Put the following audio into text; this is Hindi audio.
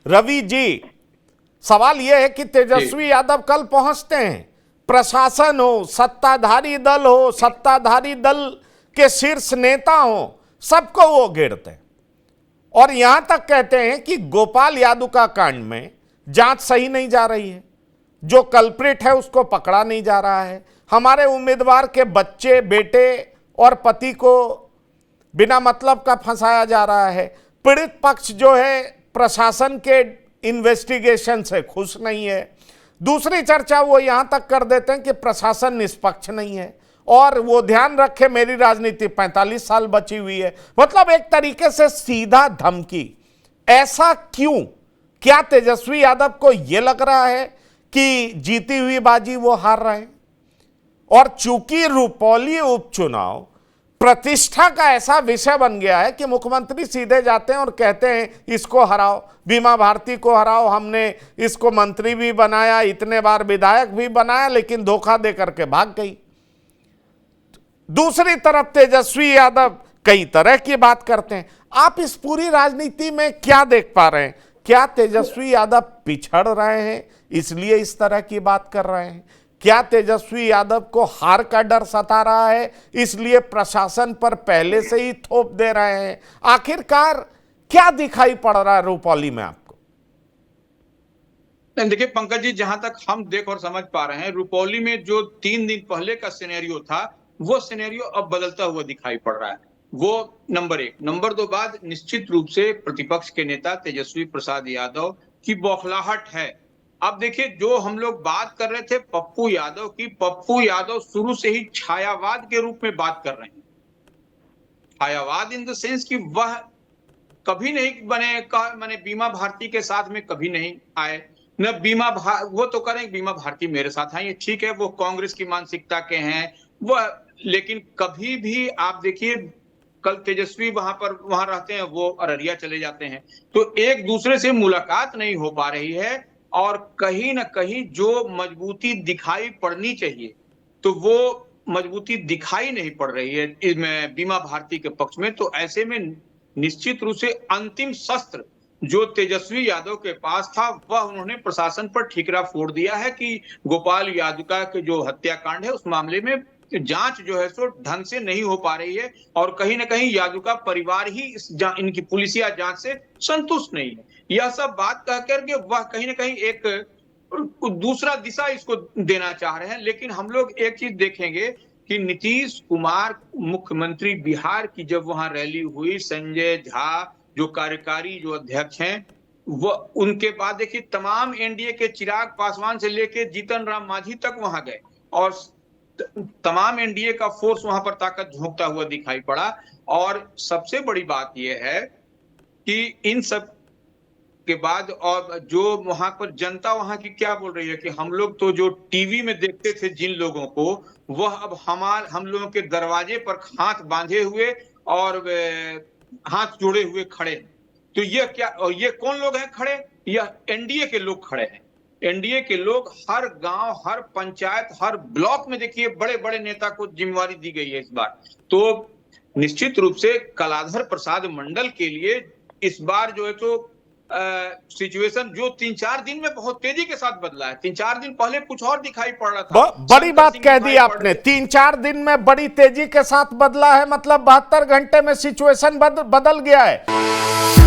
रवि जी, सवाल यह है कि तेजस्वी यादव कल पहुंचते हैं, प्रशासन हो, सत्ताधारी दल हो, सत्ताधारी दल के शीर्ष नेता हो, सबको वो घेरते हैं और यहां तक कहते हैं कि गोपाल यादव का कांड में जांच सही नहीं जा रही है, जो कल्प्रिट है उसको पकड़ा नहीं जा रहा है, हमारे उम्मीदवार के बच्चे, बेटे और पति को बिना मतलब का फंसाया जा रहा है, पीड़ित पक्ष जो है प्रशासन के इन्वेस्टिगेशन से खुश नहीं है। दूसरी चर्चा वो यहां तक कर देते हैं कि प्रशासन निष्पक्ष नहीं है और वो ध्यान रखे मेरी राजनीति 45 साल बची हुई है। मतलब एक तरीके से सीधा धमकी। ऐसा क्यों? क्या तेजस्वी यादव को यह लग रहा है कि जीती हुई बाजी वो हार रहे हैं? और चूंकि रुपौली उपचुनाव प्रतिष्ठा का ऐसा विषय बन गया है कि मुख्यमंत्री सीधे जाते हैं और कहते हैं इसको हराओ, बीमा भारती को हराओ, हमने इसको मंत्री भी बनाया, इतने बार विधायक भी बनाया, लेकिन धोखा दे करके भाग गई। दूसरी तरफ तेजस्वी यादव कई तरह की बात करते हैं। आप इस पूरी राजनीति में क्या देख पा रहे हैं? क्या तेजस्वी यादव पिछड़ रहे हैं इसलिए इस तरह की बात कर रहे हैं? क्या तेजस्वी यादव को हार का डर सता रहा है इसलिए प्रशासन पर पहले से ही थोप दे रहे हैं? आखिरकार क्या दिखाई पड़ रहा है रुपौली में आपको? देखिए पंकज जी, जहां तक हम देख और समझ पा रहे हैं, रुपौली में जो 3 दिन पहले का सिनेरियो था वो सिनेरियो अब बदलता हुआ दिखाई पड़ रहा है। वो नंबर 1। नंबर 2 बात निश्चित रूप से प्रतिपक्ष के नेता तेजस्वी प्रसाद यादव की बौखलाहट है। अब देखिए, जो हम लोग बात कर रहे थे पप्पू यादव की, पप्पू यादव शुरू से ही छायावाद के रूप में बात कर रहे हैं। छायावाद इन द सेंस कि वह कभी नहीं बने बीमा भारती के साथ में कभी नहीं आए, न वो तो करें बीमा भारती मेरे साथ है, ये ठीक है, वो कांग्रेस की मानसिकता के हैं वह, लेकिन कभी भी आप देखिए कल तेजस्वी वहां रहते हैं, वो अररिया चले जाते हैं, तो एक दूसरे से मुलाकात नहीं हो पा रही है और कहीं ना कहीं जो मजबूती दिखाई पड़नी चाहिए तो वो मजबूती दिखाई नहीं पड़ रही है इसमें बीमा भारती के पक्ष में। तो ऐसे में निश्चित रूप से अंतिम शस्त्र जो तेजस्वी यादव के पास था वह उन्होंने प्रशासन पर ठीकरा फोड़ दिया है कि गोपाल यादव का जो हत्याकांड है उस मामले में जांच जो है सो ढंग से नहीं हो पा रही है और कहीं ना कहीं यादव का परिवार ही इनकी पुलिसिया जांच से संतुष्ट नहीं है। यह सब बात कह करके वह कहीं ना कहीं एक दूसरा दिशा इसको देना चाह रहे हैं। लेकिन हम लोग एक चीज देखेंगे कि नीतीश कुमार मुख्यमंत्री बिहार की जब वहां रैली हुई, संजय झा जो कार्यकारी जो अध्यक्ष हैं, वो उनके बाद देखिए तमाम एनडीए के चिराग पासवान से लेके जीतन राम मांझी तक वहां गए और तमाम एनडीए का फोर्स वहां पर ताकत झोंकता हुआ दिखाई पड़ा। और सबसे बड़ी बात यह है कि इन सब के बाद और जो वहां पर जनता वहां की क्या बोल रही है कि हम लोग तो जो टीवी में देखते थे जिन लोगों को, वह अब हम लोगों के दरवाजे पर हाथ बांधे हुए और हाथ जोड़े हुए खड़े। तो ये क्या, और ये कौन लोग हैं खड़े? यह एनडीए के लोग खड़े हैं। एनडीए के लोग हर गांव, हर पंचायत, हर ब्लॉक में देखिए बड़े बड़े नेता को जिम्मेवारी दी गई है इस बार। तो निश्चित रूप से कलाधर प्रसाद मंडल के लिए इस बार जो है तो सिचुएशन जो 3-4 दिन में बहुत तेजी के साथ बदला है। 3-4 दिन पहले कुछ और दिखाई पड़ रहा था। बड़ी बात कह दी आपने, 3-4 दिन में बड़ी तेजी के साथ बदला है, मतलब 72 घंटे में सिचुएशन बदल गया है।